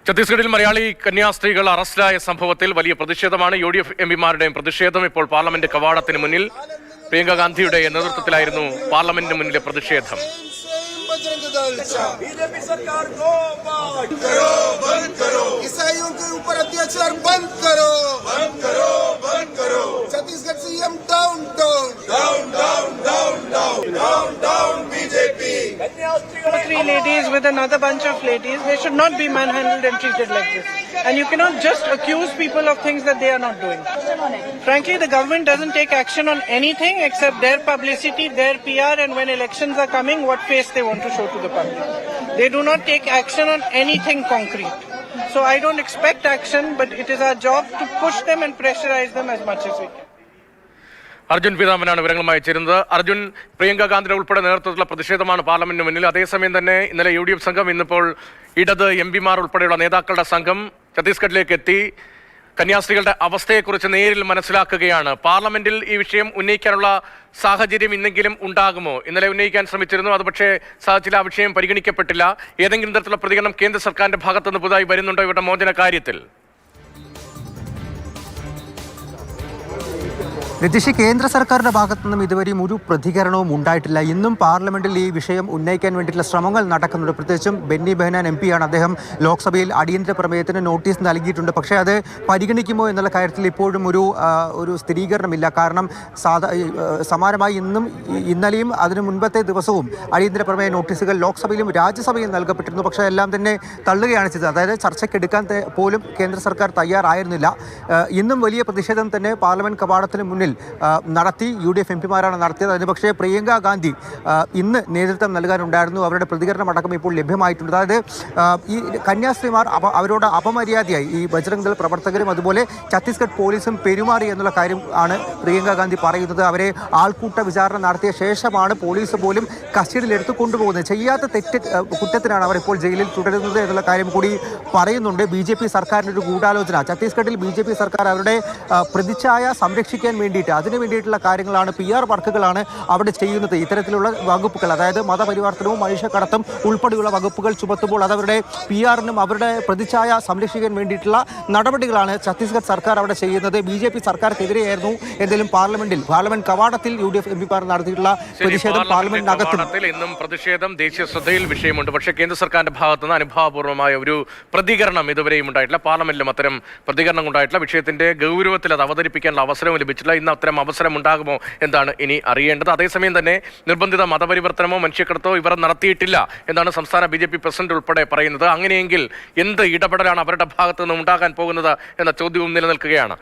ഛത്തീസ്ഗഡിൽ മലയാളി കന്യാസ്ത്രീകൾ അറസ്റ്റിലായ സംഭവത്തിൽ വലിയ പ്രതിഷേധമാണ്. UDF എംപിമാരുടെയും പ്രതിഷേധം. ഇപ്പോൾ പാർലമെന്റ് കവാടത്തിന് മുന്നിൽ പ്രിയങ്ക ഗാന്ധിയുടെ നേതൃത്വത്തിലായിരുന്നു പാർലമെന്റിന് മുന്നിലെ പ്രതിഷേധം. Three ladies with another bunch of ladies, they should not be manhandled and treated like this. And you cannot just accuse people of things that they are not doing. Frankly, the government doesn't take action on anything except their publicity, their PR, and when elections are coming, what face they want to show to the public. They do not take action on anything concrete. So I don't expect action, but it is our job to push them and pressurize them as much as we can. Arjun പീതാംബരനാണ് വിവരങ്ങളുമായി ചേരുന്നത്. അർജുൻ, പ്രിയങ്ക ഗാന്ധിയുടെ ഉൾപ്പെടെ നേതൃത്വത്തിലുള്ള പ്രതിഷേധമാണ് പാർലമെന്റിന് മുന്നിൽ. അതേസമയം തന്നെ ഇന്നലെ UDF സംഘം, ഇന്നിപ്പോൾ ഇടത് എംപിമാർ ഉൾപ്പെടെയുള്ള നേതാക്കളുടെ സംഘം ഛത്തീസ്ഗഡിലേക്ക് എത്തി കന്യാസ്ത്രീകളുടെ അവസ്ഥയെക്കുറിച്ച് നേരിൽ മനസ്സിലാക്കുകയാണ്. പാർലമെന്റിൽ ഈ വിഷയം ഉന്നയിക്കാനുള്ള സാഹചര്യം ഇന്നെങ്കിലും ഉണ്ടാകുമോ? ഇന്നലെ ഉന്നയിക്കാൻ ശ്രമിച്ചിരുന്നു, അത് പക്ഷേ സാഹചര്യം ആ വിഷയം പരിഗണിക്കപ്പെട്ടില്ല. ഏതെങ്കിലും തരത്തിലുള്ള പ്രതികരണം കേന്ദ്ര സർക്കാരിന്റെ ഭാഗത്തുനിന്ന് പുതുതായി വരുന്നുണ്ടോ ഇവരുടെ മോചന കാര്യത്തിൽ? രതീഷ്, കേന്ദ്ര സർക്കാരിന്റെ ഭാഗത്തു നിന്നും ഇതുവരെയും ഒരു പ്രതികരണവും ഉണ്ടായിട്ടില്ല. ഇന്നും പാർലമെന്റിൽ ഈ വിഷയം ഉന്നയിക്കാൻ വേണ്ടിയിട്ടുള്ള ശ്രമങ്ങൾ നടക്കുന്നുണ്ട്. പ്രത്യേകിച്ചും ബെന്നി ബെഹനാൻ MP ആണ്. അദ്ദേഹം ലോക്സഭയിൽ അടിയന്തര പ്രമേയത്തിന് നോട്ടീസ് നൽകിയിട്ടുണ്ട്. പക്ഷേ അത് പരിഗണിക്കുമോ എന്നുള്ള കാര്യത്തിൽ ഇപ്പോഴും ഒരു സ്ഥിരീകരണമില്ല. കാരണം സമാനമായി ഇന്നലെയും അതിനു മുൻപത്തെ ദിവസവും അടിയന്തര പ്രമേയ നോട്ടീസുകൾ ലോക്സഭയിലും രാജ്യസഭയിലും നൽകപ്പെട്ടിരുന്നു. പക്ഷേ എല്ലാം തന്നെ തള്ളുകയാണ് ചെയ്തത്. അതായത് ചർച്ചയ്ക്കെടുക്കാൻ പോലും കേന്ദ്ര സർക്കാർ തയ്യാറായിരുന്നില്ല. ഇന്നും വലിയ പ്രതിഷേധം തന്നെ പാർലമെന്റ് കവാടത്തിന് മുന്നിൽ നടത്തി. UDF എംപിമാരാണ് നടത്തിയത്. അതിന് പക്ഷേ പ്രിയങ്ക ഗാന്ധി ഇന്ന് നേതൃത്വം നൽകാനുണ്ടായിരുന്നു. അവരുടെ പ്രതികരണം അടക്കം ഇപ്പോൾ ലഭ്യമായിട്ടുണ്ട്. അതായത് ഈ കന്യാസ്ത്രീമാർ അവരോട് അപമര്യാദയായി ഈ ബജ്രംഗ് ദൾ പ്രവർത്തകരും അതുപോലെ ഛത്തീസ്ഗഡ് പോലീസും പെരുമാറി എന്നുള്ള കാര്യം ആണ് പ്രിയങ്ക ഗാന്ധി പറയുന്നത്. അവരെ ആൾക്കൂട്ട വിചാരണ നടത്തിയ ശേഷമാണ് പോലീസ് പോലും കസ്റ്റഡിയിലെടുത്ത് കൊണ്ടുപോകുന്നത്. ചെയ്യാത്ത കുറ്റത്തിനാണ് അവർ ഇപ്പോൾ ജയിലിൽ തുടരുന്നത് എന്നുള്ള കാര്യം കൂടി പറയുന്നുണ്ട്. BJP സർക്കാരിൻ്റെ ഒരു ഗൂഢാലോചന, ഛത്തീസ്ഗഡിൽ BJP സർക്കാർ അവരുടെ പ്രതിച്ഛായ സംരക്ഷിക്കാൻ വേണ്ടിയിട്ട് അതിനു വേണ്ടിയിട്ടുള്ള കാര്യങ്ങളാണ്, PR വർക്കുകളാണ് അവിടെ ചെയ്യുന്നത്. ഇത്തരത്തിലുള്ള വകുപ്പുകൾ, അതായത് മതപരിവർത്തനവും മനുഷ്യക്കടത്തും ഉൾപ്പെടെയുള്ള വകുപ്പുകൾ ചുമത്തുമ്പോൾ അതവരുടെ PR-നും അവരുടെ പ്രതിച്ഛായ സംരക്ഷിക്കാൻ വേണ്ടിയിട്ടുള്ള നടപടികളാണ് ഛത്തീസ്ഗഡ് സർക്കാർ അവിടെ ചെയ്യുന്നത്. BJP സർക്കാർക്കെതിരെയായിരുന്നു എന്തായാലും പാർലമെന്റ് കവാടത്തിൽ UDF എംപിമാർ നടത്തിയിട്ടുള്ള പ്രതിഷേധം. പാർലമെന്റിനകത്ത് ഇന്നും പ്രതിഷേധം ദേശീയ ശ്രദ്ധയിൽ വിഷയമുണ്ട്. പക്ഷേ കേന്ദ്ര സർക്കാരിന്റെ ഭാഗത്തുനിന്ന് അനുഭാവപൂർവ്വമായ ഒരു പ്രതികരണം ഇതുവരെയും ഉണ്ടായിട്ടില്ല. പാർലമെന്റിലും അത്തരം പ്രതികരണം ഉണ്ടായിട്ടില്ല. വിഷയത്തിന്റെ ഗൗരവത്തിൽ അത് അവതരിപ്പിക്കാനുള്ള അവസരവും ലഭിച്ചിട്ടില്ല. ഇന്ന് അത്തരം അവസരം ഉണ്ടാകുമോ എന്താണ് ഇനി അറിയേണ്ടത്. അതേസമയം തന്നെ നിർബന്ധിത മതപരിവർത്തനമോ മനുഷ്യക്കടത്തോ ഇവർ നടത്തിയിട്ടില്ല എന്നാണ് സംസ്ഥാന BJP പ്രസിഡന്റ് ഉൾപ്പെടെ പറയുന്നത്. അങ്ങനെയെങ്കിൽ എന്ത് ഇടപെടലാണ് അവരുടെ ഭാഗത്തു നിന്നും ഉണ്ടാകാൻ പോകുന്നത് എന്ന ചോദ്യവും നിലനിൽക്കുകയാണ്.